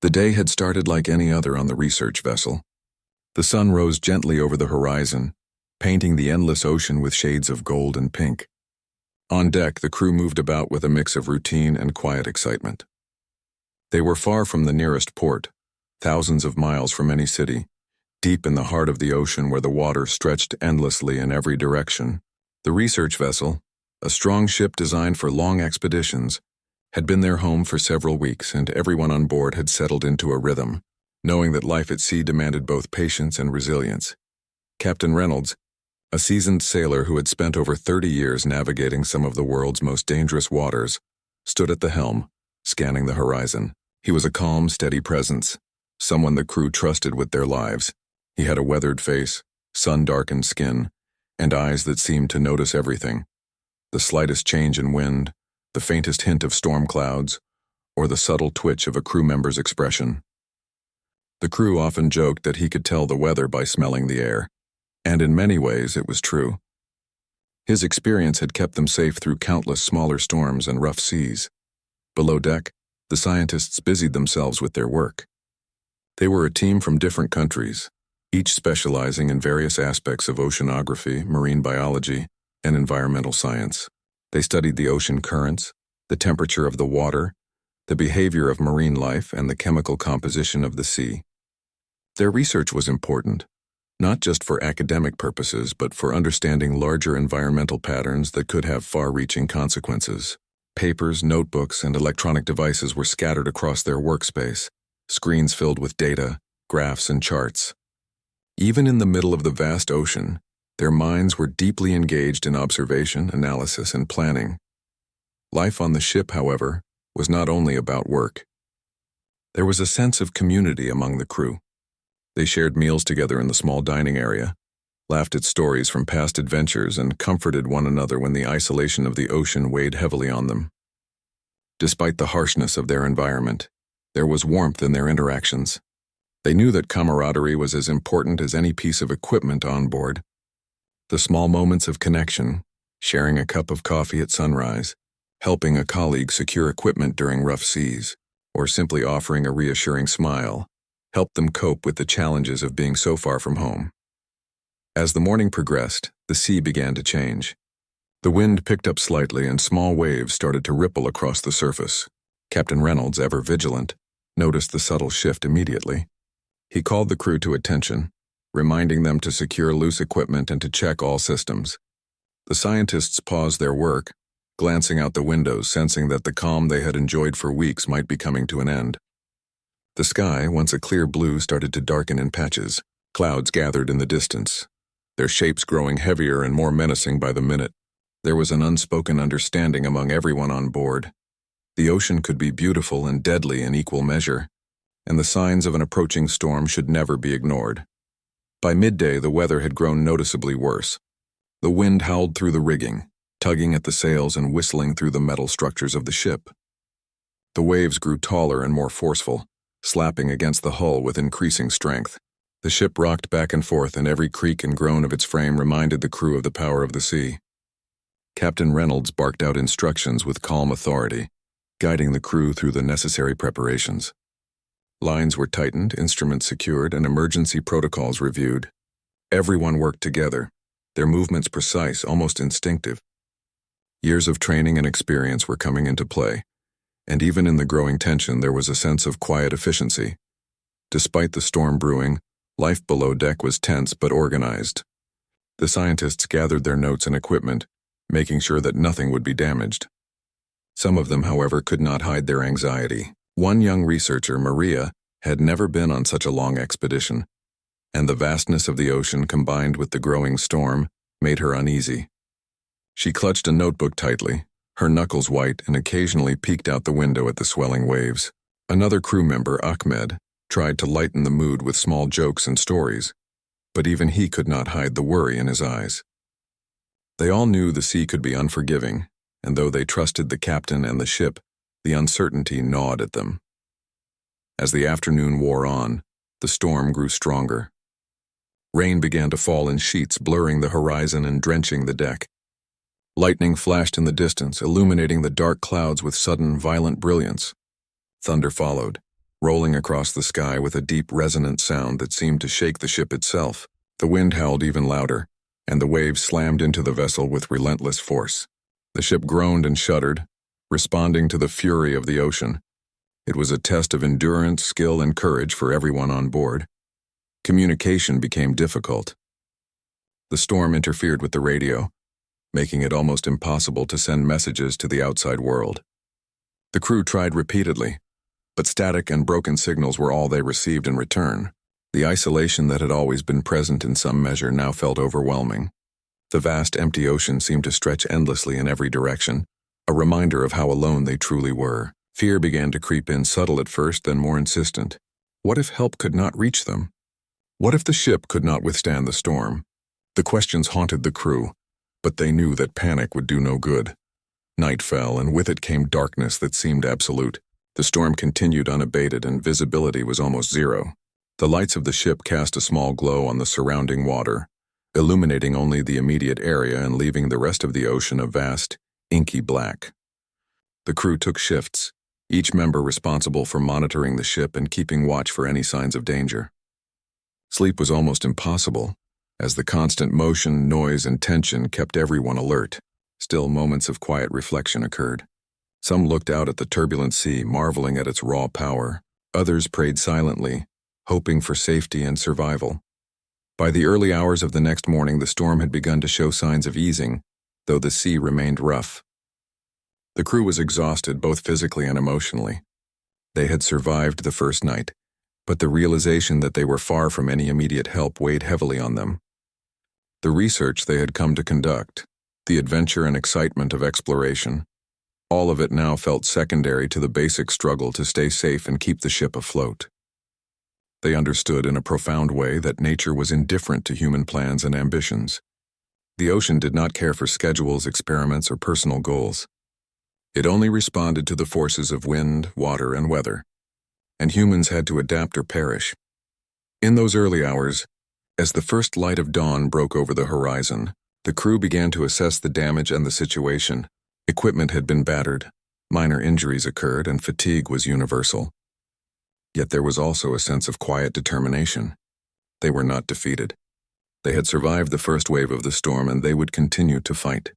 The day had started like any other on the research vessel. The sun rose gently over the horizon, painting the endless ocean with shades of gold and pink. On deck, the crew moved about with a mix of routine and quiet excitement. They were far from the nearest port, thousands of miles from any city, deep in the heart of the ocean where the water stretched endlessly in every direction. The research vessel, a strong ship designed for long expeditions, had been their home for several weeks, and everyone on board had settled into a rhythm, knowing that life at sea demanded both patience and resilience. Captain Reynolds, a seasoned sailor who had spent over 30 years navigating some of the world's most dangerous waters, stood at the helm, scanning the horizon. He was a calm, steady presence, someone the crew trusted with their lives. He had a weathered face, sun-darkened skin, and eyes that seemed to notice everything. The slightest change in wind, the faintest hint of storm clouds, or the subtle twitch of a crew member's expression. The crew often joked that he could tell the weather by smelling the air, and in many ways it was true. His experience had kept them safe through countless smaller storms and rough seas. Below deck, the scientists busied themselves with their work. They were a team from different countries, each specializing in various aspects of oceanography, marine biology, and environmental science. They studied the ocean currents, the temperature of the water, the behavior of marine life, and the chemical composition of the sea. Their research was important, not just for academic purposes, but for understanding larger environmental patterns that could have far-reaching consequences. Papers, notebooks, and electronic devices were scattered across their workspace, screens filled with data, graphs, and charts. Even in the middle of the vast ocean, their minds were deeply engaged in observation, analysis, and planning. Life on the ship, however, was not only about work. There was a sense of community among the crew. They shared meals together in the small dining area, laughed at stories from past adventures, and comforted one another when the isolation of the ocean weighed heavily on them. Despite the harshness of their environment, there was warmth in their interactions. They knew that camaraderie was as important as any piece of equipment on board. The small moments of connection, sharing a cup of coffee at sunrise, helping a colleague secure equipment during rough seas, or simply offering a reassuring smile, helped them cope with the challenges of being so far from home. As the morning progressed, the sea began to change. The wind picked up slightly and small waves started to ripple across the surface. Captain Reynolds, ever vigilant, noticed the subtle shift immediately. He called the crew to attention, reminding them to secure loose equipment and to check all systems. The scientists paused their work, glancing out the windows, sensing that the calm they had enjoyed for weeks might be coming to an end. The sky, once a clear blue, started to darken in patches. Clouds gathered in the distance, their shapes growing heavier and more menacing by the minute. There was an unspoken understanding among everyone on board. The ocean could be beautiful and deadly in equal measure, and the signs of an approaching storm should never be ignored. By midday, the weather had grown noticeably worse. The wind howled through the rigging, tugging at the sails and whistling through the metal structures of the ship. The waves grew taller and more forceful, slapping against the hull with increasing strength. The ship rocked back and forth, and every creak and groan of its frame reminded the crew of the power of the sea. Captain Reynolds barked out instructions with calm authority, guiding the crew through the necessary preparations. Lines were tightened, instruments secured, and emergency protocols reviewed. Everyone worked together, their movements precise, almost instinctive. Years of training and experience were coming into play, and even in the growing tension there was a sense of quiet efficiency. Despite the storm brewing, life below deck was tense but organized. The scientists gathered their notes and equipment, making sure that nothing would be damaged. Some of them, however, could not hide their anxiety. One young researcher, Maria, had never been on such a long expedition, and the vastness of the ocean combined with the growing storm made her uneasy. She clutched a notebook tightly, her knuckles white, and occasionally peeked out the window at the swelling waves. Another crew member, Ahmed, tried to lighten the mood with small jokes and stories, but even he could not hide the worry in his eyes. They all knew the sea could be unforgiving, and though they trusted the captain and the ship, the uncertainty gnawed at them. As the afternoon wore on, the storm grew stronger. Rain began to fall in sheets, blurring the horizon and drenching the deck. Lightning flashed in the distance, illuminating the dark clouds with sudden, violent brilliance. Thunder followed, rolling across the sky with a deep resonant sound that seemed to shake the ship itself. The wind howled even louder, and the waves slammed into the vessel with relentless force. The ship groaned and shuddered, responding to the fury of the ocean. It was a test of endurance, skill, and courage for everyone on board. Communication became difficult. The storm interfered with the radio, making it almost impossible to send messages to the outside world. The crew tried repeatedly, but static and broken signals were all they received in return. The isolation that had always been present in some measure now felt overwhelming. The vast empty ocean seemed to stretch endlessly in every direction, a reminder of how alone they truly were. Fear began to creep in, subtle at first, then more insistent. What if help could not reach them? What if the ship could not withstand the storm? The questions haunted the crew, but they knew that panic would do no good. Night fell, and with it came darkness that seemed absolute. The storm continued unabated, and visibility was almost zero. The lights of the ship cast a small glow on the surrounding water, illuminating only the immediate area and leaving the rest of the ocean a vast, inky black. The crew took shifts, each member responsible for monitoring the ship and keeping watch for any signs of danger. Sleep was almost impossible, as the constant motion, noise, and tension kept everyone alert. Still, moments of quiet reflection occurred. Some looked out at the turbulent sea, marveling at its raw power. Others prayed silently, hoping for safety and survival. By the early hours of the next morning, the storm had begun to show signs of easing, though the sea remained rough. The crew was exhausted, both physically and emotionally. They had survived the first night, but the realization that they were far from any immediate help weighed heavily on them. The research they had come to conduct, the adventure and excitement of exploration, all of it now felt secondary to the basic struggle to stay safe and keep the ship afloat. They understood in a profound way that nature was indifferent to human plans and ambitions. The ocean did not care for schedules, experiments, or personal goals. It only responded to the forces of wind, water, and weather, and humans had to adapt or perish. In those early hours, as the first light of dawn broke over the horizon, the crew began to assess the damage and the situation. Equipment had been battered, minor injuries occurred, and fatigue was universal. Yet there was also a sense of quiet determination. They were not defeated. They had survived the first wave of the storm, and they would continue to fight.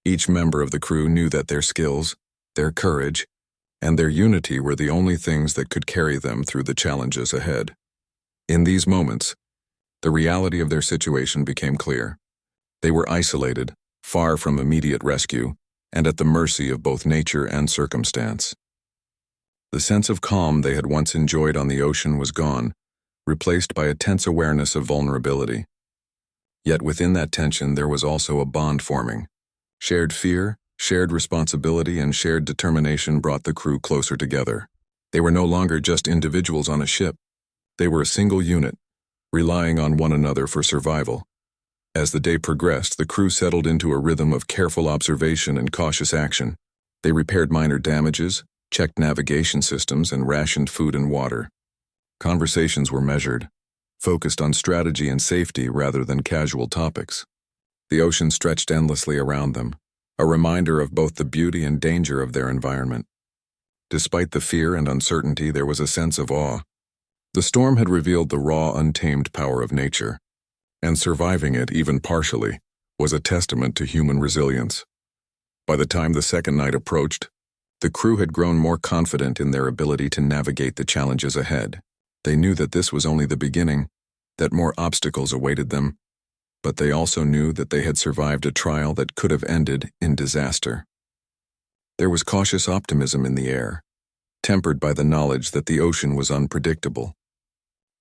Each member of the crew knew that their skills, their courage, and their unity were the only things that could carry them through the challenges ahead. In these moments, the reality of their situation became clear. They were isolated, far from immediate rescue, and at the mercy of both nature and circumstance. The sense of calm they had once enjoyed on the ocean was gone, replaced by a tense awareness of vulnerability. Yet within that tension there was also a bond forming. Shared fear, shared responsibility, and shared determination brought the crew closer together. They were no longer just individuals on a ship. They were a single unit, relying on one another for survival. As the day progressed, the crew settled into a rhythm of careful observation and cautious action. They repaired minor damages, checked navigation systems, and rationed food and water. Conversations were measured, focused on strategy and safety rather than casual topics. The ocean stretched endlessly around them, a reminder of both the beauty and danger of their environment. Despite the fear and uncertainty, there was a sense of awe. The storm had revealed the raw, untamed power of nature, and surviving it, even partially, was a testament to human resilience. By the time the second night approached, the crew had grown more confident in their ability to navigate the challenges ahead. They knew that this was only the beginning, that more obstacles awaited them, but they also knew that they had survived a trial that could have ended in disaster. There was cautious optimism in the air, tempered by the knowledge that the ocean was unpredictable.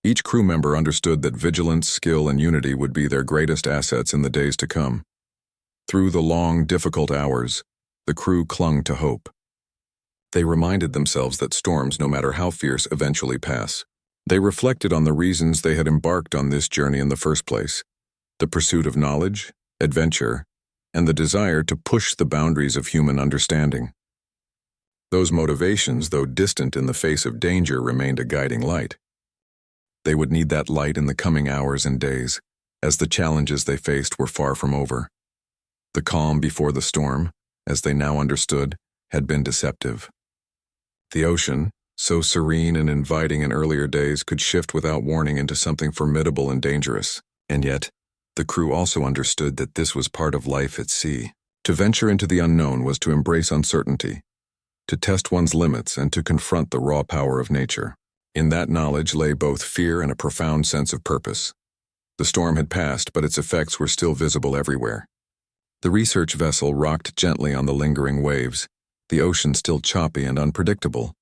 Each crew member understood that vigilance, skill, and unity would be their greatest assets in the days to come. Through the long, difficult hours, the crew clung to hope. They reminded themselves that storms, no matter how fierce, eventually pass. They reflected on the reasons they had embarked on this journey in the first place: the pursuit of knowledge, adventure, and the desire to push the boundaries of human understanding. Those motivations, though distant in the face of danger, remained a guiding light. They would need that light in the coming hours and days, as the challenges they faced were far from over. The calm before the storm, as they now understood, had been deceptive. The ocean, so serene and inviting in earlier days, could shift without warning into something formidable and dangerous. And yet, the crew also understood that this was part of life at sea. To venture into the unknown was to embrace uncertainty, to test one's limits, and to confront the raw power of nature. In that knowledge lay both fear and a profound sense of purpose. The storm had passed, but its effects were still visible everywhere. The research vessel rocked gently on the lingering waves, the ocean still choppy and unpredictable.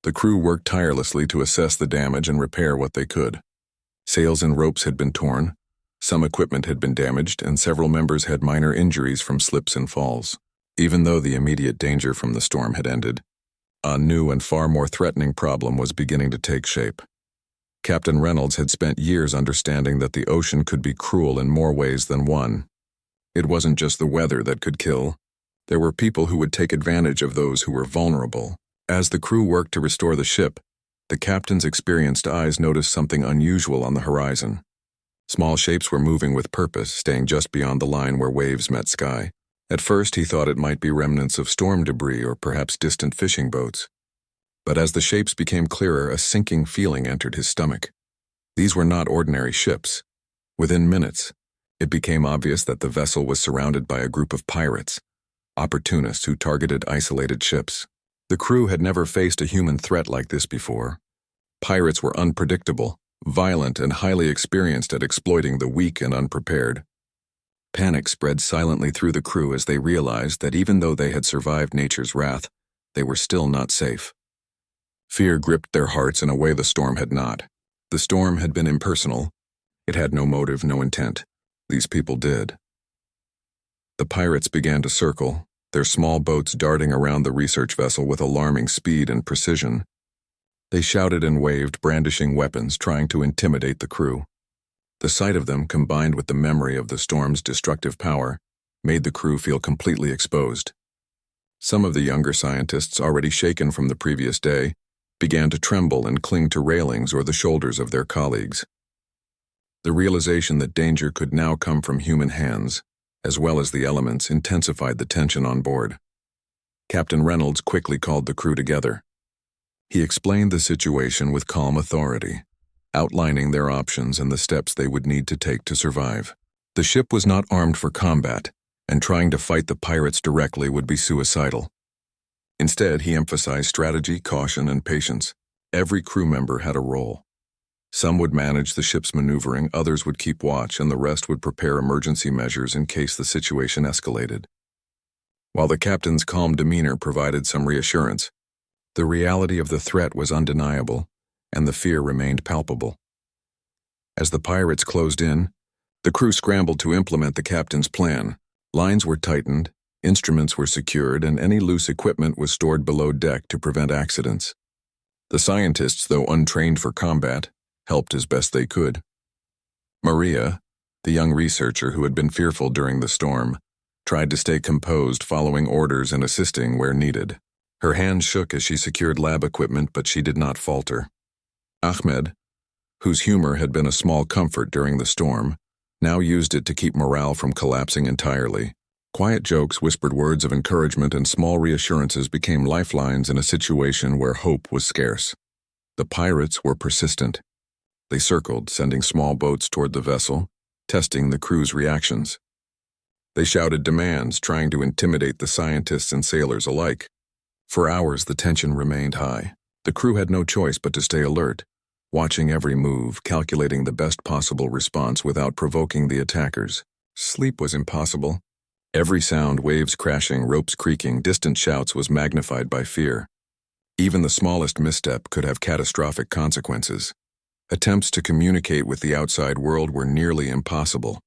The crew worked tirelessly to assess the damage and repair what they could. Sails and ropes had been torn, some equipment had been damaged, and several members had minor injuries from slips and falls. Even though the immediate danger from the storm had ended, a new and far more threatening problem was beginning to take shape. Captain Reynolds had spent years understanding that the ocean could be cruel in more ways than one. It wasn't just the weather that could kill. There were people who would take advantage of those who were vulnerable. As the crew worked to restore the ship, the captain's experienced eyes noticed something unusual on the horizon. Small shapes were moving with purpose, staying just beyond the line where waves met sky. At first, he thought it might be remnants of storm debris or perhaps distant fishing boats. But as the shapes became clearer, a sinking feeling entered his stomach. These were not ordinary ships. Within minutes, it became obvious that the vessel was surrounded by a group of pirates, opportunists who targeted isolated ships. The crew had never faced a human threat like this before. Pirates were unpredictable, violent, and highly experienced at exploiting the weak and unprepared. Panic spread silently through the crew as they realized that even though they had survived nature's wrath, they were still not safe. Fear gripped their hearts in a way the storm had not. The storm had been impersonal. It had no motive, no intent. These people did. The pirates began to circle, their small boats darting around the research vessel with alarming speed and precision. They shouted and waved, brandishing weapons, trying to intimidate the crew. The sight of them, combined with the memory of the storm's destructive power, made the crew feel completely exposed. Some of the younger scientists, already shaken from the previous day, began to tremble and cling to railings or the shoulders of their colleagues. The realization that danger could now come from human hands, as well as the elements, intensified the tension on board. Captain Reynolds quickly called the crew together. He explained the situation with calm authority, outlining their options and the steps they would need to take to survive. The ship was not armed for combat, and trying to fight the pirates directly would be suicidal. Instead, he emphasized strategy, caution, and patience. Every crew member had a role. Some would manage the ship's maneuvering, others would keep watch, and the rest would prepare emergency measures in case the situation escalated. While the captain's calm demeanor provided some reassurance, the reality of the threat was undeniable, and the fear remained palpable. As the pirates closed in, the crew scrambled to implement the captain's plan. Lines were tightened, instruments were secured, and any loose equipment was stored below deck to prevent accidents. The scientists, though untrained for combat, helped as best they could. Maria, the young researcher who had been fearful during the storm, tried to stay composed, following orders and assisting where needed. Her hands shook as she secured lab equipment, but she did not falter. Ahmed, whose humor had been a small comfort during the storm, now used it to keep morale from collapsing entirely. Quiet jokes, whispered words of encouragement, and small reassurances became lifelines in a situation where hope was scarce. The pirates were persistent. They circled, sending small boats toward the vessel, testing the crew's reactions. They shouted demands, trying to intimidate the scientists and sailors alike. For hours, the tension remained high. The crew had no choice but to stay alert, watching every move, calculating the best possible response without provoking the attackers. Sleep was impossible. Every sound, waves crashing, ropes creaking, distant shouts, was magnified by fear. Even the smallest misstep could have catastrophic consequences. Attempts to communicate with the outside world were nearly impossible.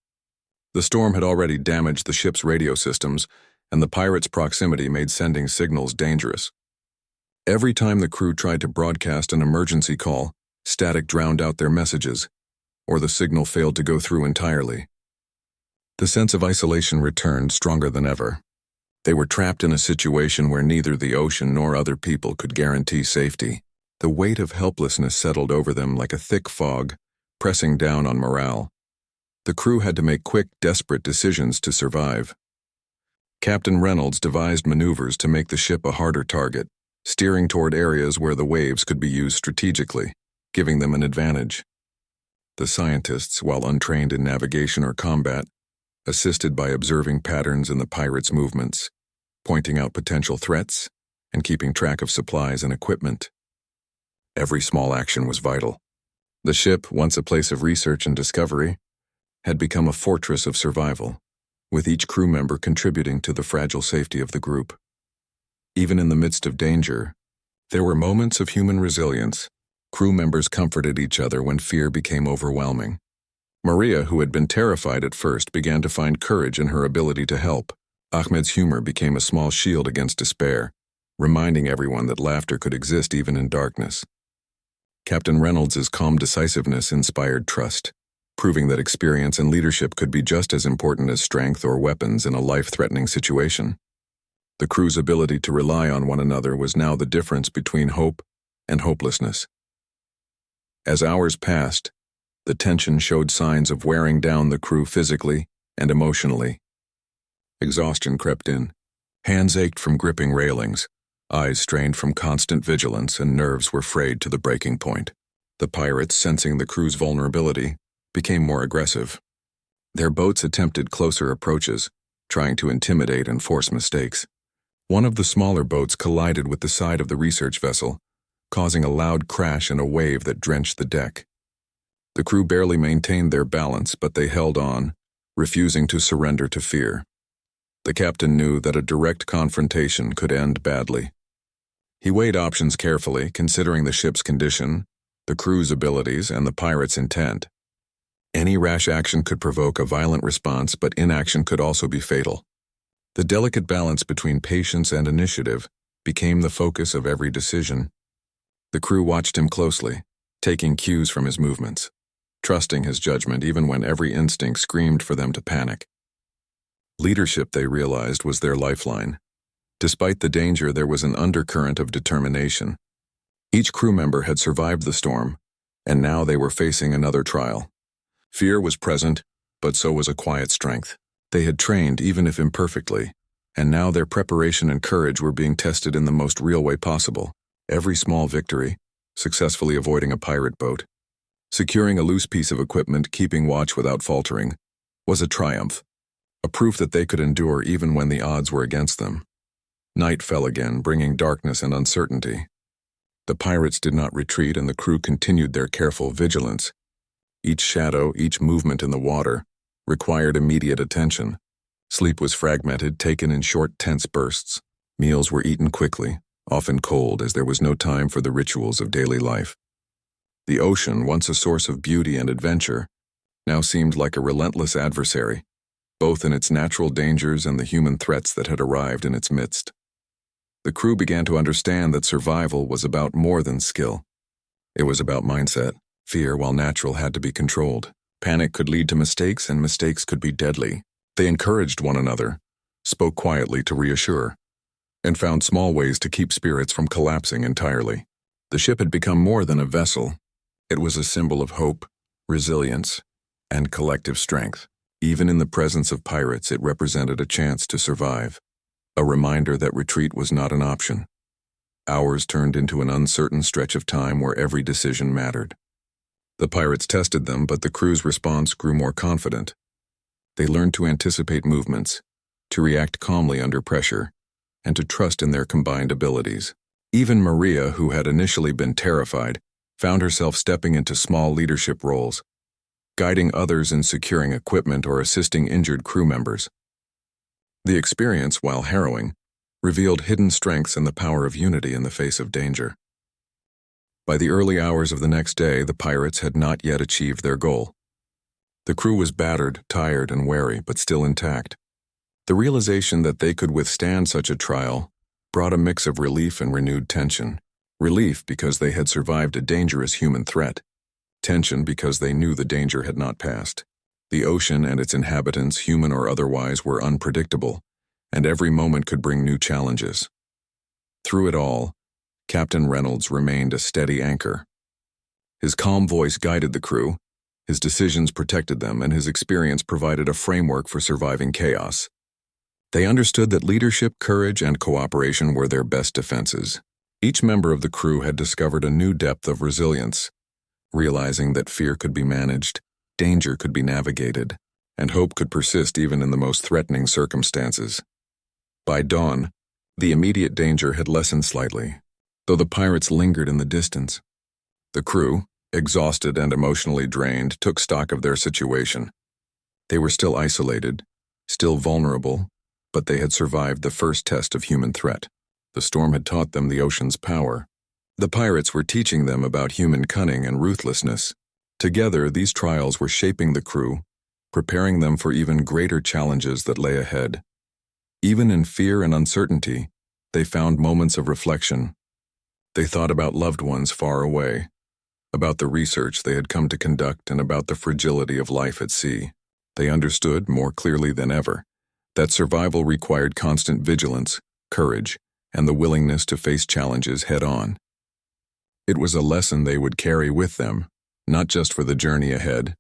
The storm had already damaged the ship's radio systems, and the pirates' proximity made sending signals dangerous. Every time the crew tried to broadcast an emergency call, static drowned out their messages, or the signal failed to go through entirely. The sense of isolation returned stronger than ever. They were trapped in a situation where neither the ocean nor other people could guarantee safety. The weight of helplessness settled over them like a thick fog, pressing down on morale. The crew had to make quick, desperate decisions to survive. Captain Reynolds devised maneuvers to make the ship a harder target, steering toward areas where the waves could be used strategically, giving them an advantage. The scientists, while untrained in navigation or combat, assisted by observing patterns in the pirates' movements, pointing out potential threats, and keeping track of supplies and equipment. Every small action was vital. The ship, once a place of research and discovery, had become a fortress of survival, with each crew member contributing to the fragile safety of the group. Even in the midst of danger, there were moments of human resilience. Crew members comforted each other when fear became overwhelming. Maria, who had been terrified at first, began to find courage in her ability to help. Ahmed's humor became a small shield against despair, reminding everyone that laughter could exist even in darkness. Captain Reynolds' calm decisiveness inspired trust, proving that experience and leadership could be just as important as strength or weapons in a life-threatening situation. The crew's ability to rely on one another was now the difference between hope and hopelessness. As hours passed, the tension showed signs of wearing down the crew physically and emotionally. Exhaustion crept in. Hands ached from gripping railings, eyes strained from constant vigilance, and nerves were frayed to the breaking point. The pirates, sensing the crew's vulnerability, became more aggressive. Their boats attempted closer approaches, trying to intimidate and force mistakes. One of the smaller boats collided with the side of the research vessel, causing a loud crash and a wave that drenched the deck. The crew barely maintained their balance, but they held on, refusing to surrender to fear. The captain knew that a direct confrontation could end badly. He weighed options carefully, considering the ship's condition, the crew's abilities, and the pirates' intent. Any rash action could provoke a violent response, but inaction could also be fatal. The delicate balance between patience and initiative became the focus of every decision. The crew watched him closely, taking cues from his movements, trusting his judgment even when every instinct screamed for them to panic. Leadership, they realized, was their lifeline. Despite the danger, there was an undercurrent of determination. Each crew member had survived the storm, and now they were facing another trial. Fear was present, but so was a quiet strength. They had trained, even if imperfectly, and now their preparation and courage were being tested in the most real way possible. Every small victory, successfully avoiding a pirate boat, securing a loose piece of equipment, keeping watch without faltering, was a triumph, a proof that they could endure even when the odds were against them. Night fell again, bringing darkness and uncertainty. The pirates did not retreat, and the crew continued their careful vigilance. Each shadow, each movement in the water, required immediate attention. Sleep was fragmented, taken in short, tense bursts. Meals were eaten quickly, often cold, as there was no time for the rituals of daily life. The ocean, once a source of beauty and adventure, now seemed like a relentless adversary, both in its natural dangers and the human threats that had arrived in its midst. The crew began to understand that survival was about more than skill. It was about mindset. Fear, while natural, had to be controlled. Panic could lead to mistakes, and mistakes could be deadly. They encouraged one another, spoke quietly to reassure, and found small ways to keep spirits from collapsing entirely. The ship had become more than a vessel. It was a symbol of hope, resilience, and collective strength. Even in the presence of pirates, it represented a chance to survive, a reminder that retreat was not an option. Hours turned into an uncertain stretch of time where every decision mattered. The pirates tested them, but the crew's response grew more confident. They learned to anticipate movements, to react calmly under pressure, and to trust in their combined abilities. Even Maria, who had initially been terrified, found herself stepping into small leadership roles, guiding others in securing equipment or assisting injured crew members. The experience, while harrowing, revealed hidden strengths and the power of unity in the face of danger. By the early hours of the next day, the pirates had not yet achieved their goal. The crew was battered, tired, and wary, but still intact. The realization that they could withstand such a trial brought a mix of relief and renewed tension. Relief because they had survived a dangerous human threat. Tension because they knew the danger had not passed. The ocean and its inhabitants, human or otherwise, were unpredictable, and every moment could bring new challenges. Through it all, Captain Reynolds remained a steady anchor. His calm voice guided the crew, his decisions protected them, and his experience provided a framework for surviving chaos. They understood that leadership, courage, and cooperation were their best defenses. Each member of the crew had discovered a new depth of resilience, realizing that fear could be managed, danger could be navigated, and hope could persist even in the most threatening circumstances. By dawn, the immediate danger had lessened slightly, though the pirates lingered in the distance. The crew, exhausted and emotionally drained, took stock of their situation. They were still isolated, still vulnerable, but they had survived the first test of human threat. The storm had taught them the ocean's power. The pirates were teaching them about human cunning and ruthlessness. Together, these trials were shaping the crew, preparing them for even greater challenges that lay ahead. Even in fear and uncertainty, they found moments of reflection. They thought about loved ones far away, about the research they had come to conduct, and about the fragility of life at sea. They understood, more clearly than ever, that survival required constant vigilance, courage, and the willingness to face challenges head-on. It was a lesson they would carry with them, not just for the journey ahead,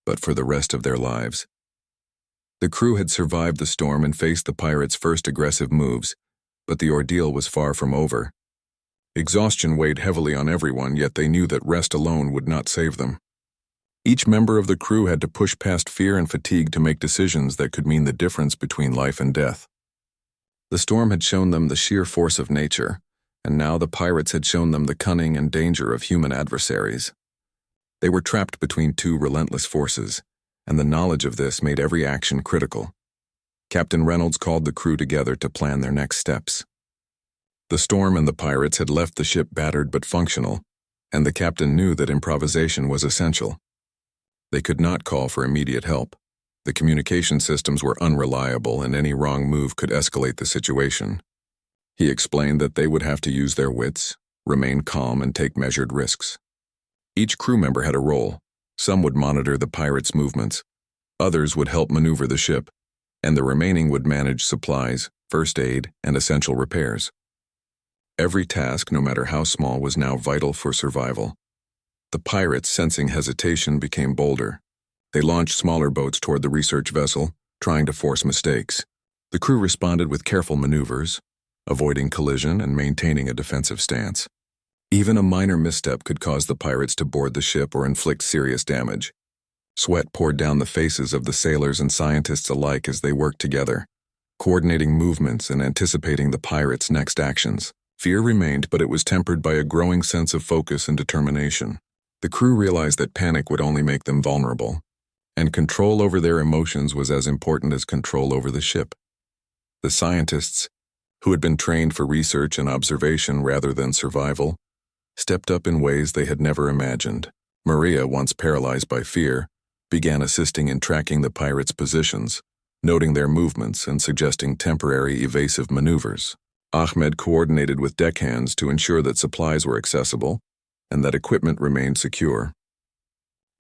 but for the rest of their lives. The crew had survived the storm and faced the pirates' first aggressive moves, but the ordeal was far from over. Exhaustion weighed heavily on everyone, yet they knew that rest alone would not save them. Each member of the crew had to push past fear and fatigue to make decisions that could mean the difference between life and death. The storm had shown them the sheer force of nature, and now the pirates had shown them the cunning and danger of human adversaries. They were trapped between two relentless forces, and the knowledge of this made every action critical. Captain Reynolds called the crew together to plan their next steps. The storm and the pirates had left the ship battered but functional, and the captain knew that improvisation was essential. They could not call for immediate help. The communication systems were unreliable, and any wrong move could escalate the situation. He explained that they would have to use their wits, remain calm, and take measured risks. Each crew member had a role. Some would monitor the pirates' movements, others would help maneuver the ship, and the remaining would manage supplies, first aid, and essential repairs. Every task, no matter how small, was now vital for survival. The pirates, sensing hesitation, became bolder. They launched smaller boats toward the research vessel, trying to force mistakes. The crew responded with careful maneuvers, avoiding collision and maintaining a defensive stance. Even a minor misstep could cause the pirates to board the ship or inflict serious damage. Sweat poured down the faces of the sailors and scientists alike as they worked together, coordinating movements and anticipating the pirates' next actions. Fear remained, but it was tempered by a growing sense of focus and determination. The crew realized that panic would only make them vulnerable, and control over their emotions was as important as control over the ship. The scientists, who had been trained for research and observation rather than survival, stepped up in ways they had never imagined. Maria, once paralyzed by fear, began assisting in tracking the pirates' positions, noting their movements and suggesting temporary evasive maneuvers. Ahmed coordinated with deckhands to ensure that supplies were accessible and that equipment remained secure.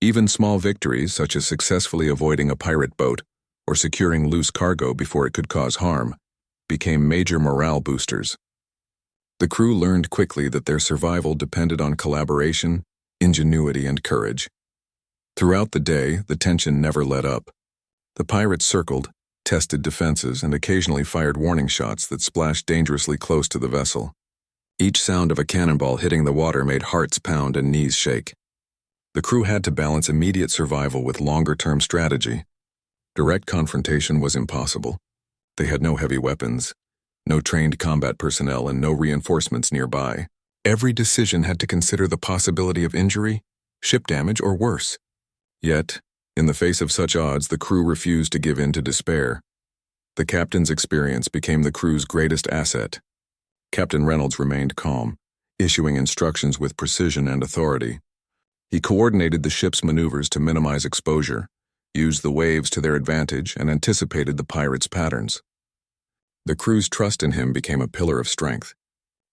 Even small victories, such as successfully avoiding a pirate boat or securing loose cargo before it could cause harm, became major morale boosters. The crew learned quickly that their survival depended on collaboration, ingenuity, and courage. Throughout the day, the tension never let up. The pirates circled, tested defenses, and occasionally fired warning shots that splashed dangerously close to the vessel. Each sound of a cannonball hitting the water made hearts pound and knees shake. The crew had to balance immediate survival with longer-term strategy. Direct confrontation was impossible. They had no heavy weapons, no trained combat personnel, and no reinforcements nearby. Every decision had to consider the possibility of injury, ship damage, or worse. Yet, in the face of such odds, the crew refused to give in to despair. The captain's experience became the crew's greatest asset. Captain Reynolds remained calm, issuing instructions with precision and authority. He coordinated the ship's maneuvers to minimize exposure, used the waves to their advantage, and anticipated the pirates' patterns. The crew's trust in him became a pillar of strength.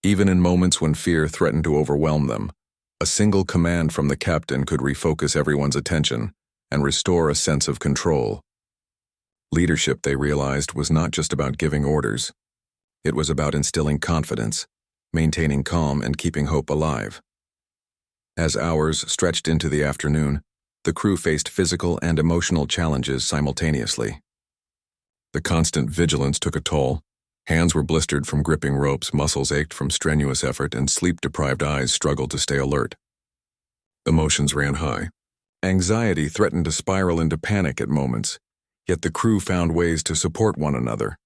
Even in moments when fear threatened to overwhelm them, a single command from the captain could refocus everyone's attention and restore a sense of control. Leadership, they realized, was not just about giving orders. It was about instilling confidence, maintaining calm, and keeping hope alive. As hours stretched into the afternoon, the crew faced physical and emotional challenges simultaneously. The constant vigilance took a toll. Hands were blistered from gripping ropes, muscles ached from strenuous effort, and sleep-deprived eyes struggled to stay alert. Emotions ran high. Anxiety threatened to spiral into panic at moments, yet the crew found ways to support one another.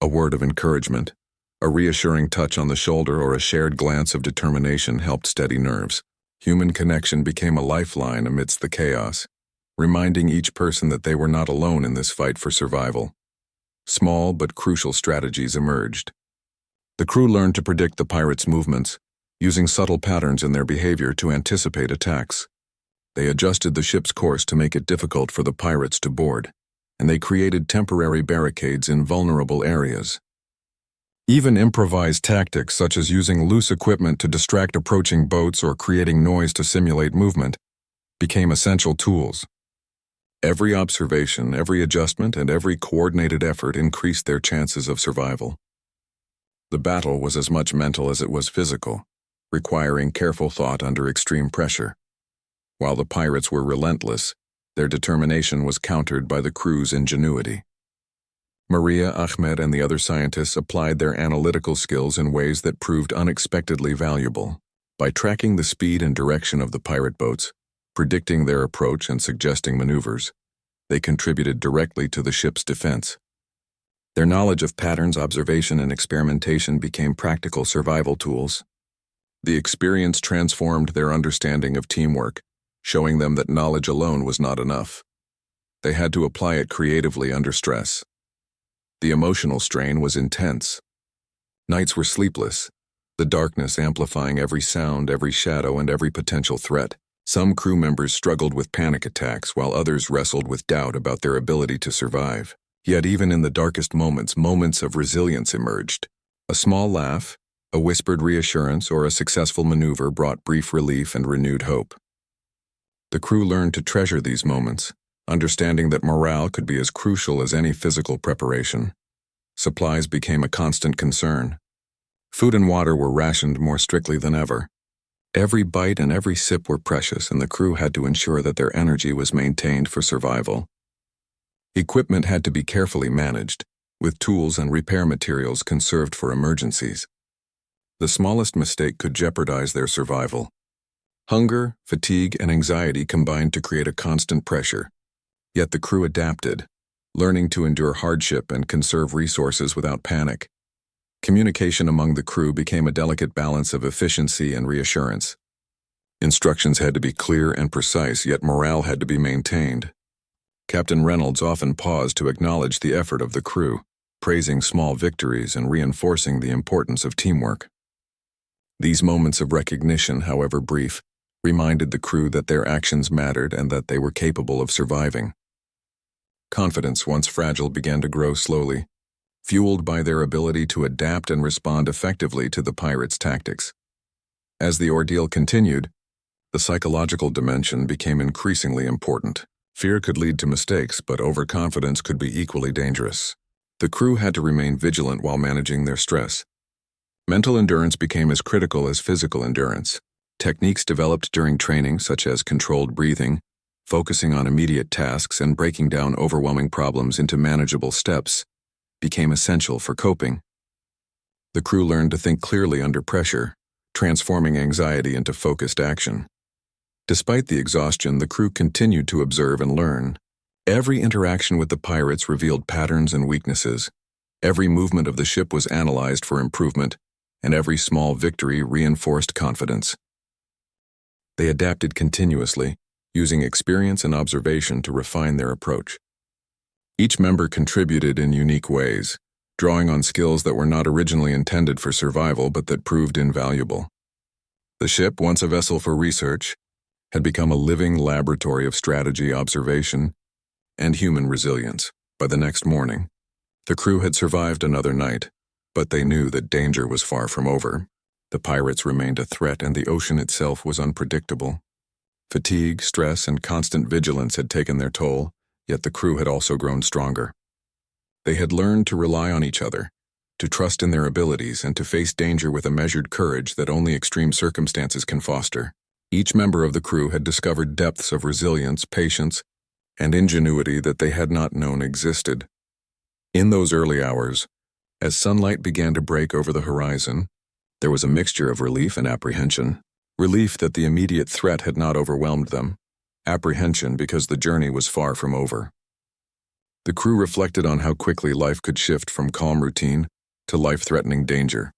A word of encouragement, a reassuring touch on the shoulder, or a shared glance of determination helped steady nerves. Human connection became a lifeline amidst the chaos, reminding each person that they were not alone in this fight for survival. Small but crucial strategies emerged. The crew learned to predict the pirates' movements, using subtle patterns in their behavior to anticipate attacks. They adjusted the ship's course to make it difficult for the pirates to board, and they created temporary barricades in vulnerable areas. Even improvised tactics such as using loose equipment to distract approaching boats or creating noise to simulate movement became essential tools. Every observation, every adjustment, and every coordinated effort increased their chances of survival. The battle was as much mental as it was physical, requiring careful thought under extreme pressure. While the pirates were relentless, their determination was countered by the crew's ingenuity. Maria, Ahmed, and the other scientists applied their analytical skills in ways that proved unexpectedly valuable. By tracking the speed and direction of the pirate boats, predicting their approach and suggesting maneuvers, they contributed directly to the ship's defense. Their knowledge of patterns, observation, and experimentation became practical survival tools. The experience transformed their understanding of teamwork, showing them that knowledge alone was not enough. They had to apply it creatively under stress. The emotional strain was intense. Nights were sleepless, the darkness amplifying every sound, every shadow, and every potential threat. Some crew members struggled with panic attacks, while others wrestled with doubt about their ability to survive. Yet even in the darkest moments, moments of resilience emerged. A small laugh, a whispered reassurance, or a successful maneuver brought brief relief and renewed hope. The crew learned to treasure these moments, understanding that morale could be as crucial as any physical preparation. Supplies became a constant concern. Food and water were rationed more strictly than ever. Every bite and every sip were precious, and the crew had to ensure that their energy was maintained for survival. Equipment had to be carefully managed, with tools and repair materials conserved for emergencies. The smallest mistake could jeopardize their survival. Hunger, fatigue, and anxiety combined to create a constant pressure. Yet the crew adapted, learning to endure hardship and conserve resources without panic. Communication among the crew became a delicate balance of efficiency and reassurance. Instructions had to be clear and precise, yet morale had to be maintained. Captain Reynolds often paused to acknowledge the effort of the crew, praising small victories and reinforcing the importance of teamwork. These moments of recognition, however brief, reminded the crew that their actions mattered and that they were capable of surviving. Confidence, once fragile, began to grow slowly, fueled by their ability to adapt and respond effectively to the pirates' tactics. As the ordeal continued, the psychological dimension became increasingly important. Fear could lead to mistakes, but overconfidence could be equally dangerous. The crew had to remain vigilant while managing their stress. Mental endurance became as critical as physical endurance. Techniques developed during training, such as controlled breathing, focusing on immediate tasks, and breaking down overwhelming problems into manageable steps, became essential for coping. The crew learned to think clearly under pressure, transforming anxiety into focused action. Despite the exhaustion, the crew continued to observe and learn. Every interaction with the pirates revealed patterns and weaknesses. Every movement of the ship was analyzed for improvement, and every small victory reinforced confidence. They adapted continuously, using experience and observation to refine their approach. Each member contributed in unique ways, drawing on skills that were not originally intended for survival but that proved invaluable. The ship, once a vessel for research, had become a living laboratory of strategy, observation, and human resilience. By the next morning, the crew had survived another night, but they knew that danger was far from over. The pirates remained a threat, and the ocean itself was unpredictable. Fatigue, stress, and constant vigilance had taken their toll, yet the crew had also grown stronger. They had learned to rely on each other, to trust in their abilities, and to face danger with a measured courage that only extreme circumstances can foster. Each member of the crew had discovered depths of resilience, patience, and ingenuity that they had not known existed. In those early hours, As sunlight began to break over the horizon, there was a mixture of relief and apprehension. Relief that the immediate threat had not overwhelmed them, apprehension because the journey was far from over. The crew reflected on how quickly life could shift from calm routine to life-threatening danger.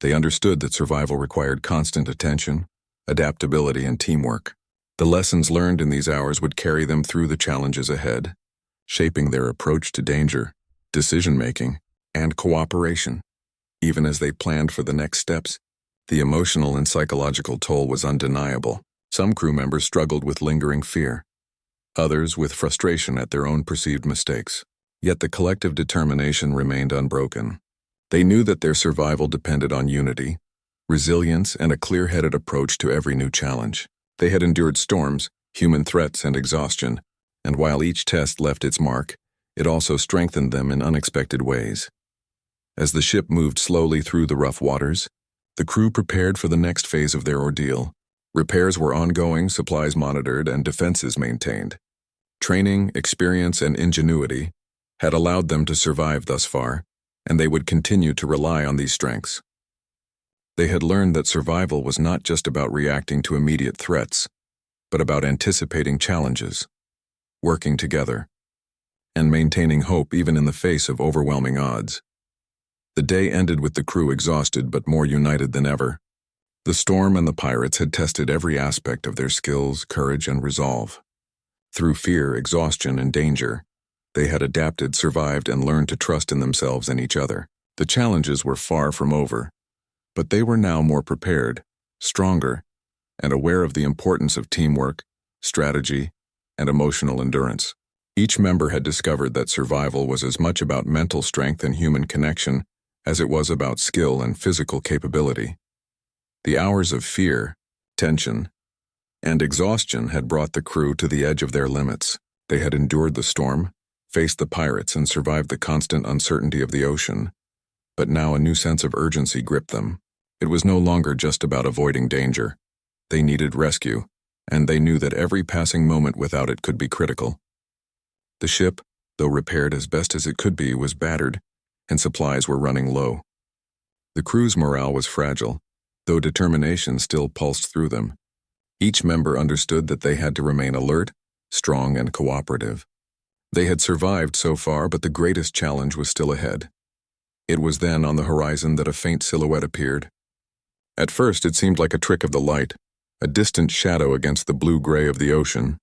They understood that survival required constant attention, adaptability, and teamwork. The lessons learned in these hours would carry them through the challenges ahead, shaping their approach to danger, decision-making, and cooperation. Even as they planned for the next steps, the emotional and psychological toll was undeniable. Some crew members struggled with lingering fear, others with frustration at their own perceived mistakes. Yet the collective determination remained unbroken. They knew that their survival depended on unity, resilience, and a clear-headed approach to every new challenge. They had endured storms, human threats, and exhaustion, and while each test left its mark, it also strengthened them in unexpected ways. As the ship moved slowly through the rough waters, the crew prepared for the next phase of their ordeal. Repairs were ongoing, supplies monitored, and defenses maintained. Training, experience, and ingenuity had allowed them to survive thus far, and they would continue to rely on these strengths. They had learned that survival was not just about reacting to immediate threats, but about anticipating challenges, working together, and maintaining hope even in the face of overwhelming odds. The day ended with the crew exhausted but more united than ever. The storm and the pirates had tested every aspect of their skills, courage, and resolve. Through fear, exhaustion, and danger, they had adapted, survived, and learned to trust in themselves and each other. The challenges were far from over, but they were now more prepared, stronger, and aware of the importance of teamwork, strategy, and emotional endurance. Each member had discovered that survival was as much about mental strength and human connection as it was about skill and physical capability. The hours of fear, tension, and exhaustion had brought the crew to the edge of their limits. They had endured the storm, faced the pirates, and survived the constant uncertainty of the ocean. But now a new sense of urgency gripped them. It was no longer just about avoiding danger. They needed rescue, and they knew that every passing moment without it could be critical. The ship, though repaired as best as it could be, was battered, and supplies were running low. The crew's morale was fragile, though determination still pulsed through them. Each member understood that they had to remain alert, strong, and cooperative. They had survived so far, but the greatest challenge was still ahead. It was then on the horizon that a faint silhouette appeared. At first, it seemed like a trick of the light, a distant shadow against the blue-gray of the ocean.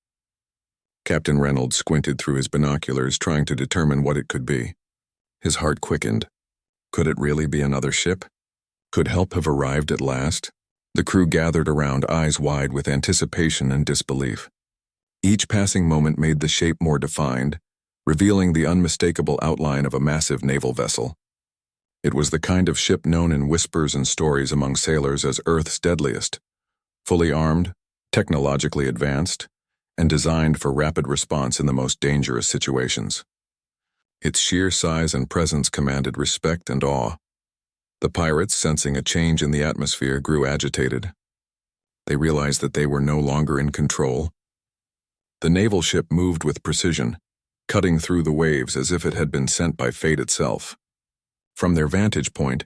Captain Reynolds squinted through his binoculars, trying to determine what it could be. His heart quickened. Could it really be another ship? Could help have arrived at last? The crew gathered around, eyes wide with anticipation and disbelief. Each passing moment made the shape more defined, revealing the unmistakable outline of a massive naval vessel. It was the kind of ship known in whispers and stories among sailors as Earth's Deadliest, fully armed, technologically advanced, and designed for rapid response in the most dangerous situations. Its sheer size and presence commanded respect and awe. The pirates, sensing a change in the atmosphere, grew agitated. They realized that they were no longer in control. The naval ship moved with precision, cutting through the waves as if it had been sent by fate itself. From their vantage point,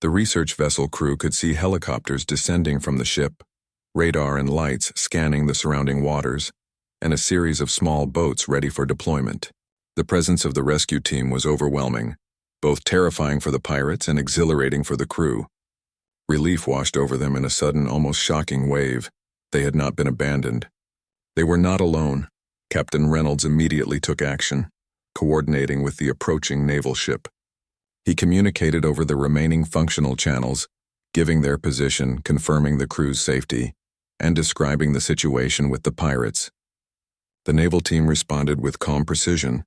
the research vessel crew could see helicopters descending from the ship, radar and lights scanning the surrounding waters, and a series of small boats ready for deployment. The presence of the rescue team was overwhelming, both terrifying for the pirates and exhilarating for the crew. Relief washed over them in a sudden, almost shocking wave. They had not been abandoned. They were not alone. Captain Reynolds immediately took action, coordinating with the approaching naval ship. He communicated over the remaining functional channels, giving their position, confirming the crew's safety, and describing the situation with the pirates. The naval team responded with calm precision,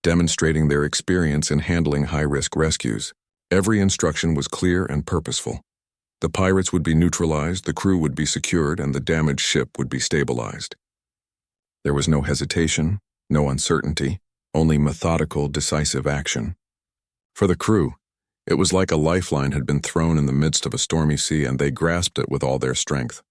demonstrating their experience in handling high-risk rescues. Every instruction was clear and purposeful. The pirates would be neutralized, the crew would be secured, and the damaged ship would be stabilized. There was no hesitation, no uncertainty, only methodical, decisive action. For the crew, it was like a lifeline had been thrown in the midst of a stormy sea, and they grasped it with all their strength.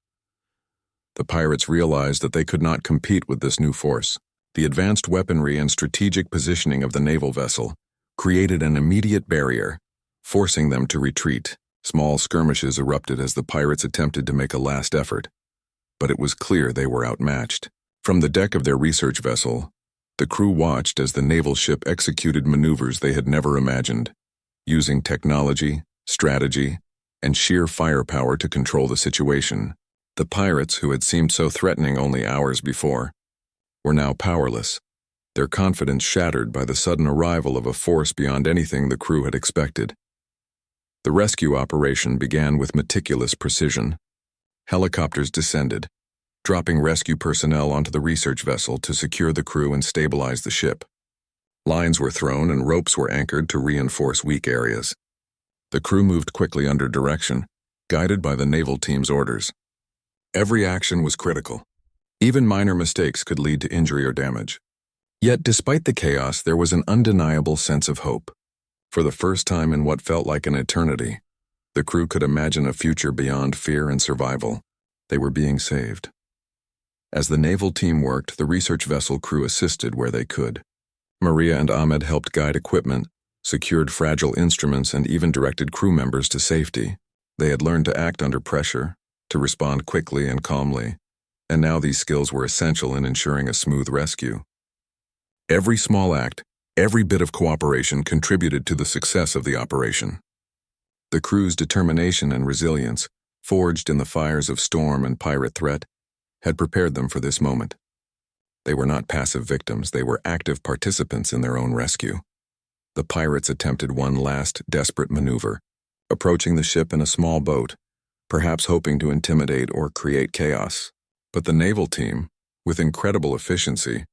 The pirates realized that they could not compete with this new force. The advanced weaponry and strategic positioning of the naval vessel created an immediate barrier, forcing them to retreat. Small skirmishes erupted as the pirates attempted to make a last effort, but it was clear they were outmatched. From the deck of their research vessel, the crew watched as the naval ship executed maneuvers they had never imagined, using technology, strategy, and sheer firepower to control the situation. The pirates, who had seemed so threatening only hours before, were now powerless, their confidence shattered by the sudden arrival of a force beyond anything the crew had expected. The rescue operation began with meticulous precision. Helicopters descended, dropping rescue personnel onto the research vessel to secure the crew and stabilize the ship. Lines were thrown and ropes were anchored to reinforce weak areas. The crew moved quickly under direction, guided by the naval team's orders. Every action was critical. Even minor mistakes could lead to injury or damage. Yet, despite the chaos, there was an undeniable sense of hope. For the first time in what felt like an eternity, the crew could imagine a future beyond fear and survival. They were being saved. As the naval team worked, the research vessel crew assisted where they could. Maria and Ahmed helped guide equipment, secured fragile instruments, and even directed crew members to safety. They had learned to act under pressure, to respond quickly and calmly, and now these skills were essential in ensuring a smooth rescue. Every small act, every bit of cooperation contributed to the success of the operation. The crew's determination and resilience, forged in the fires of storm and pirate threat, had prepared them for this moment. They were not passive victims, they were active participants in their own rescue. The pirates attempted one last desperate maneuver, approaching the ship in a small boat, perhaps hoping to intimidate or create chaos. But the naval team, with incredible efficiency,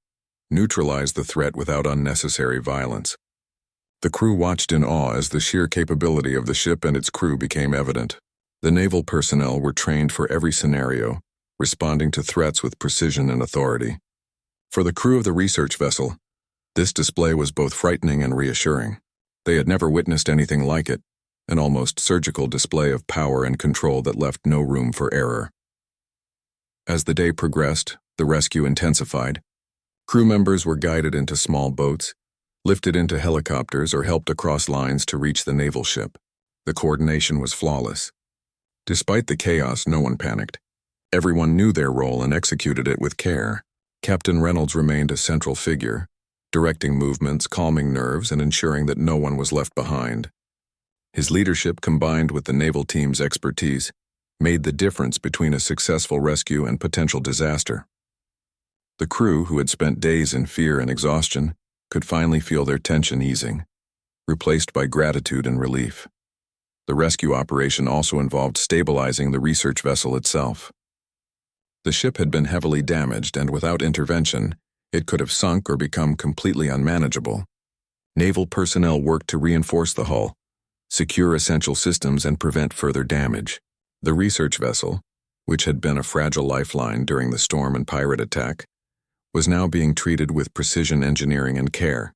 neutralized the threat without unnecessary violence. The crew watched in awe as the sheer capability of the ship and its crew became evident. The naval personnel were trained for every scenario, responding to threats with precision and authority. For the crew of the research vessel, this display was both frightening and reassuring. They had never witnessed anything like it, an almost surgical display of power and control that left no room for error. As the day progressed, the rescue intensified. Crew members were guided into small boats, lifted into helicopters, or helped across lines to reach the naval ship. The coordination was flawless. Despite the chaos, no one panicked. Everyone knew their role and executed it with care. Captain Reynolds remained a central figure, directing movements, calming nerves, and ensuring that no one was left behind. His leadership, combined with the naval team's expertise, made the difference between a successful rescue and potential disaster. The crew, who had spent days in fear and exhaustion, could finally feel their tension easing, replaced by gratitude and relief. The rescue operation also involved stabilizing the research vessel itself. The ship had been heavily damaged, and without intervention, it could have sunk or become completely unmanageable. Naval personnel worked to reinforce the hull, secure essential systems, and prevent further damage. The research vessel, which had been a fragile lifeline during the storm and pirate attack, was now being treated with precision engineering and care.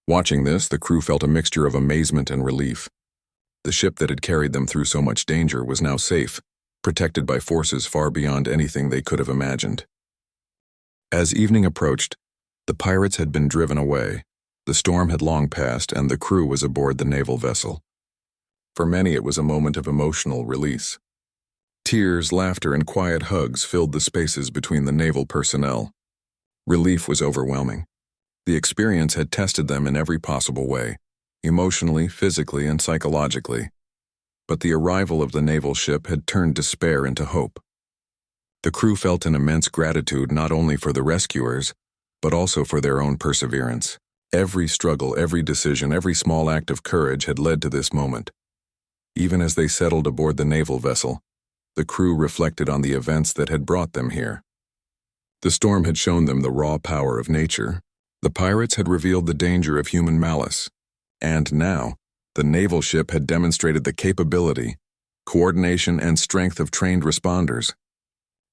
Watching this, the crew felt a mixture of amazement and relief. The ship that had carried them through so much danger was now safe, protected by forces far beyond anything they could have imagined. As evening approached, the pirates had been driven away. The storm had long passed, and the crew was aboard the naval vessel. For many, it was a moment of emotional release. Tears, laughter, and quiet hugs filled the spaces between the naval personnel. Relief was overwhelming. The experience had tested them in every possible way, emotionally, physically, and psychologically. But the arrival of the naval ship had turned despair into hope. The crew felt an immense gratitude not only for the rescuers, but also for their own perseverance. Every struggle, every decision, every small act of courage had led to this moment. Even as they settled aboard the naval vessel, the crew reflected on the events that had brought them here. The storm had shown them the raw power of nature. The pirates had revealed the danger of human malice. And now, the naval ship had demonstrated the capability, coordination, and strength of trained responders.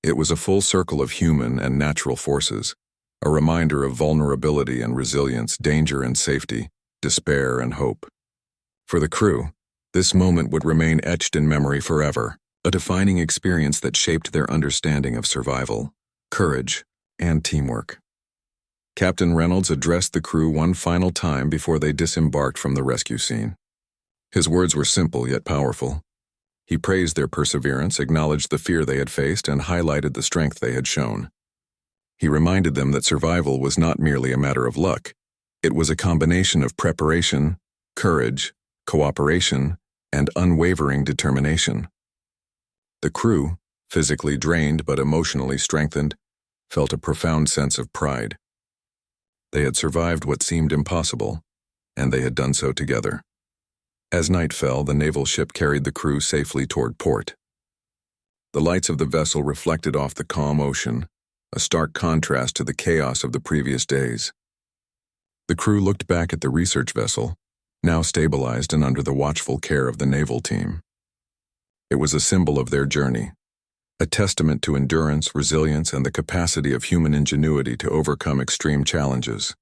It was a full circle of human and natural forces, a reminder of vulnerability and resilience, danger and safety, despair and hope. For the crew, this moment would remain etched in memory forever, a defining experience that shaped their understanding of survival, courage, and teamwork. Captain Reynolds addressed the crew one final time before they disembarked from the rescue scene. His words were simple yet powerful. He praised their perseverance, acknowledged the fear they had faced, and highlighted the strength they had shown. He reminded them that survival was not merely a matter of luck. It was a combination of preparation, courage, cooperation, and unwavering determination. The crew, physically drained but emotionally strengthened, felt a profound sense of pride. They had survived what seemed impossible, and they had done so together. As night fell, the naval ship carried the crew safely toward port. The lights of the vessel reflected off the calm ocean, a stark contrast to the chaos of the previous days. The crew looked back at the research vessel, now stabilized and under the watchful care of the naval team. It was a symbol of their journey, a testament to endurance, resilience, and the capacity of human ingenuity to overcome extreme challenges.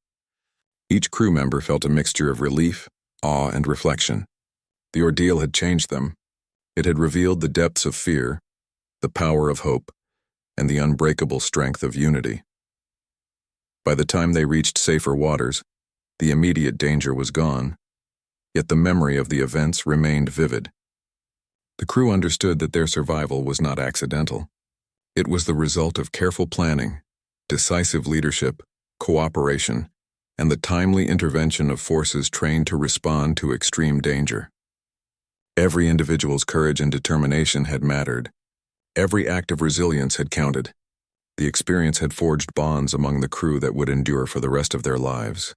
Each crew member felt a mixture of relief, awe, and reflection. The ordeal had changed them. It had revealed the depths of fear, the power of hope, and the unbreakable strength of unity. By the time they reached safer waters, the immediate danger was gone, yet the memory of the events remained vivid. The crew understood that their survival was not accidental. It was the result of careful planning, decisive leadership, cooperation, and the timely intervention of forces trained to respond to extreme danger. Every individual's courage and determination had mattered. Every act of resilience had counted. The experience had forged bonds among the crew that would endure for the rest of their lives.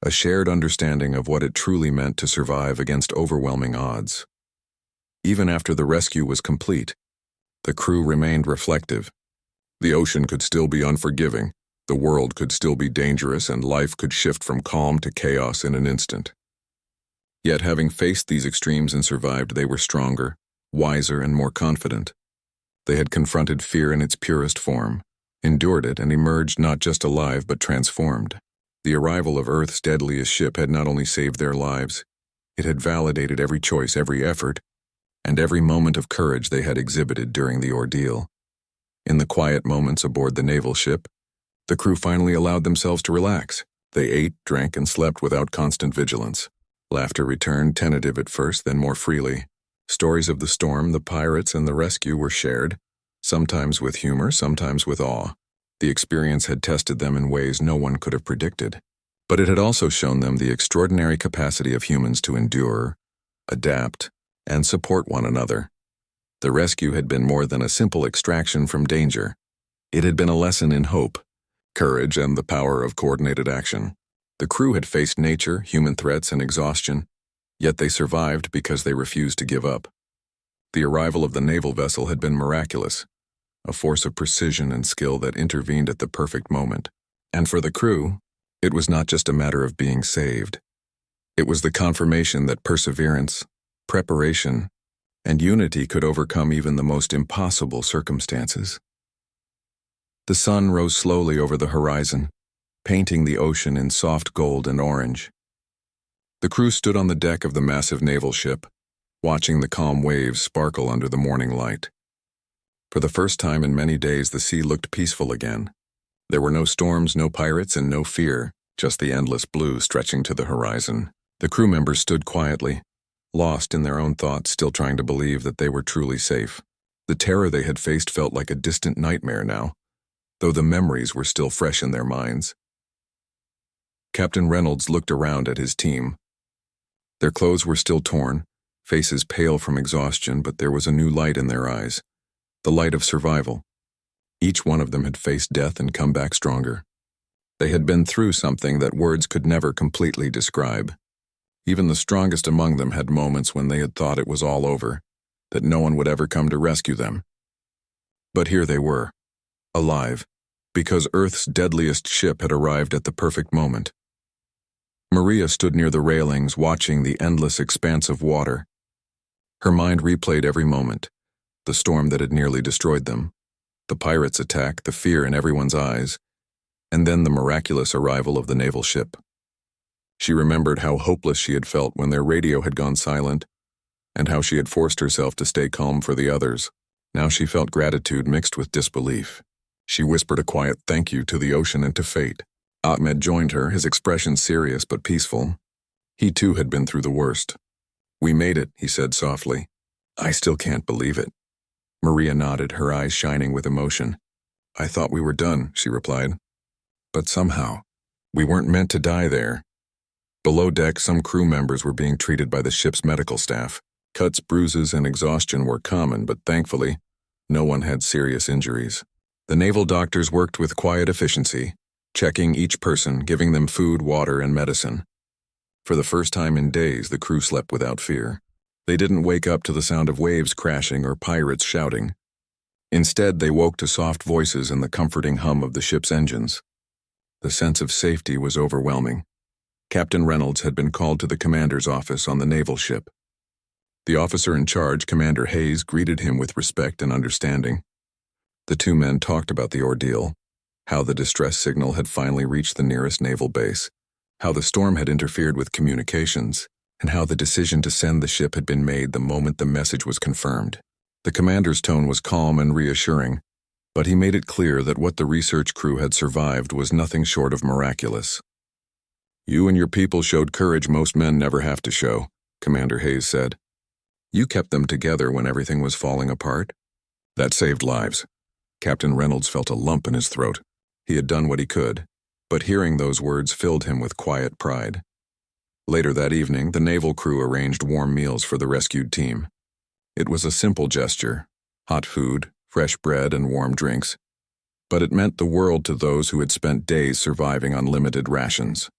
A shared understanding of what it truly meant to survive against overwhelming odds. Even after the rescue was complete, the crew remained reflective. The ocean could still be unforgiving, the world could still be dangerous, and life could shift from calm to chaos in an instant. Yet, having faced these extremes and survived, they were stronger, wiser, and more confident. They had confronted fear in its purest form, endured it, and emerged not just alive but transformed. The arrival of Earth's deadliest ship had not only saved their lives, it had validated every choice, every effort, and every moment of courage they had exhibited during the ordeal. In the quiet moments aboard the naval ship, the crew finally allowed themselves to relax. They ate, drank, and slept without constant vigilance. Laughter returned, tentative at first, then more freely. Stories of the storm, the pirates, and the rescue were shared, sometimes with humor, sometimes with awe. The experience had tested them in ways no one could have predicted. But it had also shown them the extraordinary capacity of humans to endure, adapt, and support one another. The rescue had been more than a simple extraction from danger. It had been a lesson in hope, courage, and the power of coordinated action. The crew had faced nature, human threats, and exhaustion, yet they survived because they refused to give up. The arrival of the naval vessel had been miraculous, a force of precision and skill that intervened at the perfect moment. And for the crew, it was not just a matter of being saved. It was the confirmation that perseverance, preparation, and unity could overcome even the most impossible circumstances. The sun rose slowly over the horizon, painting the ocean in soft gold and orange. The crew stood on the deck of the massive naval ship, watching the calm waves sparkle under the morning light. For the first time in many days, the sea looked peaceful again. There were no storms, no pirates, and no fear, just the endless blue stretching to the horizon. The crew members stood quietly, lost in their own thoughts, still trying to believe that they were truly safe. The terror they had faced felt like a distant nightmare now, though the memories were still fresh in their minds. Captain Reynolds looked around at his team. Their clothes were still torn, faces pale from exhaustion, but there was a new light in their eyes, the light of survival. Each one of them had faced death and come back stronger. They had been through something that words could never completely describe. Even the strongest among them had moments when they had thought it was all over, that no one would ever come to rescue them. But here they were, alive, because Earth's deadliest ship had arrived at the perfect moment. Maria stood near the railings, watching the endless expanse of water. Her mind replayed every moment, the storm that had nearly destroyed them, the pirates' attack, the fear in everyone's eyes, and then the miraculous arrival of the naval ship. She remembered how hopeless she had felt when their radio had gone silent, and how she had forced herself to stay calm for the others. Now she felt gratitude mixed with disbelief. She whispered a quiet thank you to the ocean and to fate. Ahmed joined her, his expression serious but peaceful. He too had been through the worst. "We made it," he said softly. "I still can't believe it." Maria nodded, her eyes shining with emotion. "I thought we were done," she replied. "But somehow, we weren't meant to die there." Below deck, some crew members were being treated by the ship's medical staff. Cuts, bruises, and exhaustion were common, but thankfully, no one had serious injuries. The naval doctors worked with quiet efficiency, checking each person, giving them food, water, and medicine. For the first time in days, the crew slept without fear. They didn't wake up to the sound of waves crashing or pirates shouting. Instead, they woke to soft voices and the comforting hum of the ship's engines. The sense of safety was overwhelming. Captain Reynolds had been called to the commander's office on the naval ship. The officer in charge, Commander Hayes, greeted him with respect and understanding. The two men talked about the ordeal, how the distress signal had finally reached the nearest naval base, how the storm had interfered with communications, and how the decision to send the ship had been made the moment the message was confirmed. The commander's tone was calm and reassuring, but he made it clear that what the research crew had survived was nothing short of miraculous. "You and your people showed courage most men never have to show," Commander Hayes said. "You kept them together when everything was falling apart. That saved lives." Captain Reynolds felt a lump in his throat. He had done what he could, but hearing those words filled him with quiet pride. Later that evening, the naval crew arranged warm meals for the rescued team. It was a simple gesture: hot food, fresh bread, and warm drinks. But it meant the world to those who had spent days surviving on limited rations.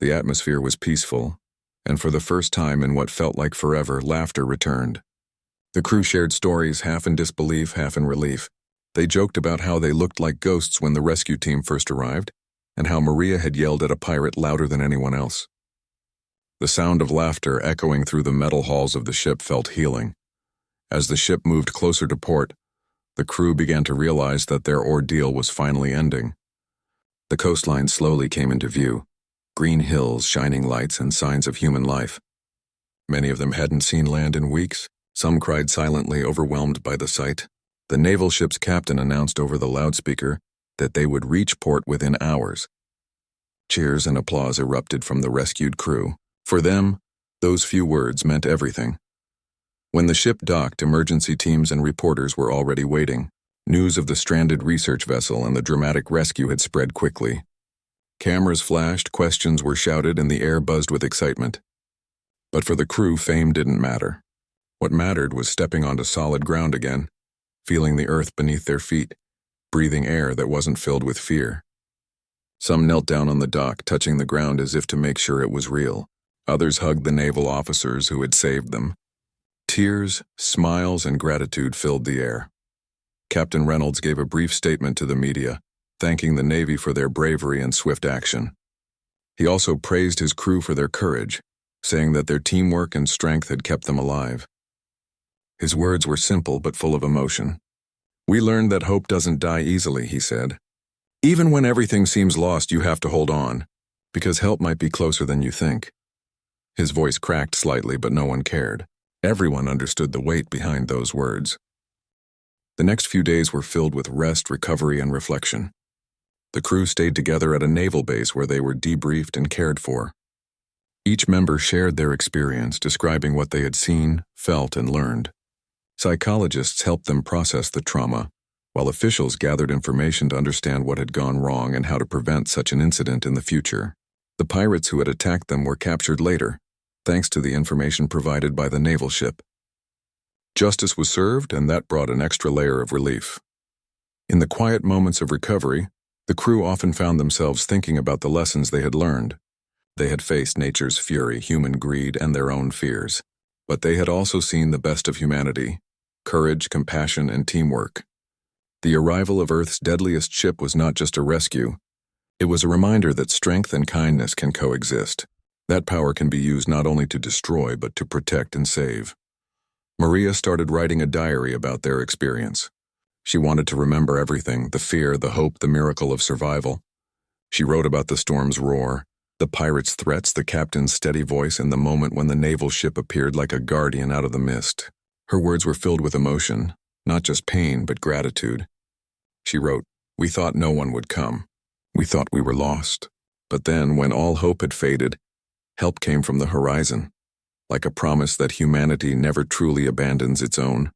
The atmosphere was peaceful, and for the first time in what felt like forever, laughter returned. The crew shared stories, half in disbelief, half in relief. They joked about how they looked like ghosts when the rescue team first arrived, and how Maria had yelled at a pirate louder than anyone else. The sound of laughter echoing through the metal halls of the ship felt healing. As the ship moved closer to port, the crew began to realize that their ordeal was finally ending. The coastline slowly came into view, green hills, shining lights, and signs of human life. Many of them hadn't seen land in weeks. Some cried silently, overwhelmed by the sight. The naval ship's captain announced over the loudspeaker that they would reach port within hours. Cheers and applause erupted from the rescued crew. For them, those few words meant everything. When the ship docked, emergency teams and reporters were already waiting. News of the stranded research vessel and the dramatic rescue had spread quickly. Cameras flashed, questions were shouted, and the air buzzed with excitement. But for the crew, fame didn't matter. What mattered was stepping onto solid ground again, feeling the earth beneath their feet, breathing air that wasn't filled with fear. Some knelt down on the dock, touching the ground as if to make sure it was real. Others hugged the naval officers who had saved them. Tears, smiles, and gratitude filled the air. Captain Reynolds gave a brief statement to the media, thanking the Navy for their bravery and swift action. He also praised his crew for their courage, saying that their teamwork and strength had kept them alive. His words were simple but full of emotion. "We learned that hope doesn't die easily," he said. "Even when everything seems lost, you have to hold on, because help might be closer than you think." His voice cracked slightly, but no one cared. Everyone understood the weight behind those words. The next few days were filled with rest, recovery, and reflection. The crew stayed together at a naval base where they were debriefed and cared for. Each member shared their experience, describing what they had seen, felt, and learned. Psychologists helped them process the trauma, while officials gathered information to understand what had gone wrong and how to prevent such an incident in the future. The pirates who had attacked them were captured later, thanks to the information provided by the naval ship. Justice was served, and that brought an extra layer of relief. In the quiet moments of recovery, the crew often found themselves thinking about the lessons they had learned. They had faced nature's fury, human greed, and their own fears. But they had also seen the best of humanity: courage, compassion, and teamwork. The arrival of Earth's deadliest ship was not just a rescue. It was a reminder that strength and kindness can coexist. That power can be used not only to destroy, but to protect and save. Maria started writing a diary about their experience. She wanted to remember everything: the fear, the hope, the miracle of survival. She wrote about the storm's roar, the pirates' threats, the captain's steady voice, and the moment when the naval ship appeared like a guardian out of the mist. Her words were filled with emotion, not just pain, but gratitude. She wrote, "We thought no one would come. We thought we were lost. But then, when all hope had faded, help came from the horizon. like a promise that humanity never truly abandons its own.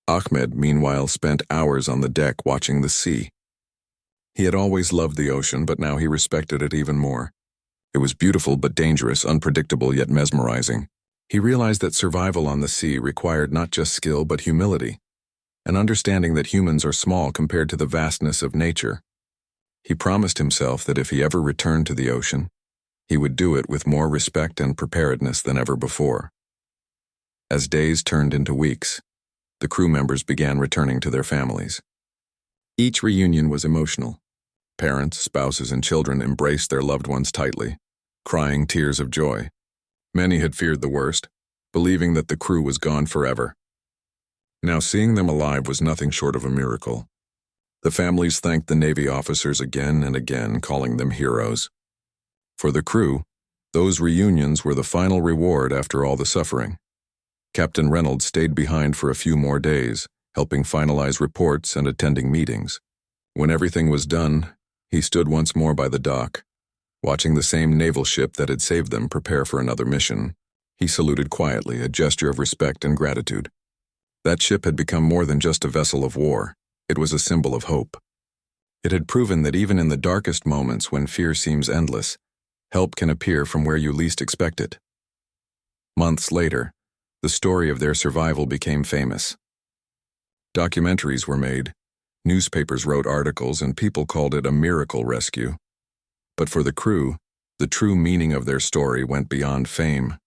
Ahmed, meanwhile, spent hours on the deck watching the sea. He had always loved the ocean, but now he respected it even more. It was beautiful but dangerous, unpredictable yet mesmerizing. He realized that survival on the sea required not just skill but humility, an understanding that humans are small compared to the vastness of nature. He promised himself that if he ever returned to the ocean, he would do it with more respect and preparedness than ever before. As days turned into weeks, the crew members began returning to their families. Each reunion was emotional. Parents, spouses, and children embraced their loved ones tightly, crying tears of joy. Many had feared the worst, believing that the crew was gone forever. Now seeing them alive was nothing short of a miracle. The families thanked the Navy officers again and again, calling them heroes. For the crew, those reunions were the final reward after all the suffering. Captain Reynolds stayed behind for a few more days, helping finalize reports and attending meetings. When everything was done, he stood once more by the dock, watching the same naval ship that had saved them prepare for another mission. He saluted quietly, a gesture of respect and gratitude. That ship had become more than just a vessel of war. It was a symbol of hope. It had proven that even in the darkest moments when fear seems endless, help can appear from where you least expect it. Months later, the story of their survival became famous. Documentaries were made, newspapers wrote articles, and people called it a miracle rescue. But for the crew, the true meaning of their story went beyond fame.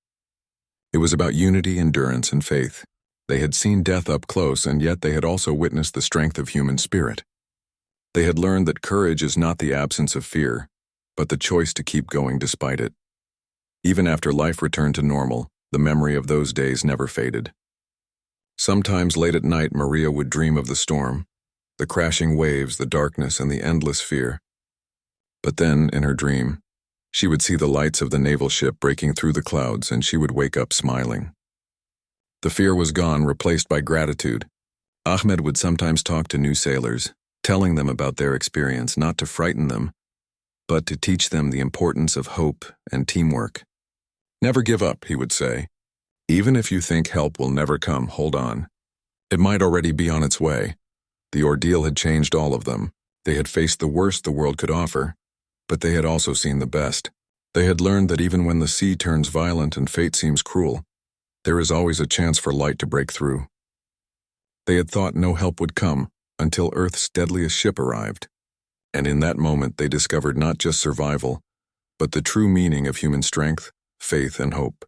It was about unity, endurance, and faith. They had seen death up close, and yet they had also witnessed the strength of human spirit. They had learned that courage is not the absence of fear, but the choice to keep going despite it. Even after life returned to normal, the memory of those days never faded. Sometimes late at night, Maria would dream of the storm, the crashing waves, the darkness, and the endless fear. But then, in her dream, she would see the lights of the naval ship breaking through the clouds, and she would wake up smiling. The fear was gone, replaced by gratitude. Ahmed would sometimes talk to new sailors, telling them about their experience, not to frighten them, but to teach them the importance of hope and teamwork. Never give up, he would say. Even if you think help will never come, hold on. It might already be on its way. The ordeal had changed all of them. They had faced the worst the world could offer, but they had also seen the best. They had learned that even when the sea turns violent and fate seems cruel, there is always a chance for light to break through. They had thought no help would come until Earth's deadliest ship arrived. And in that moment they discovered not just survival, but the true meaning of human strength, faith, and hope.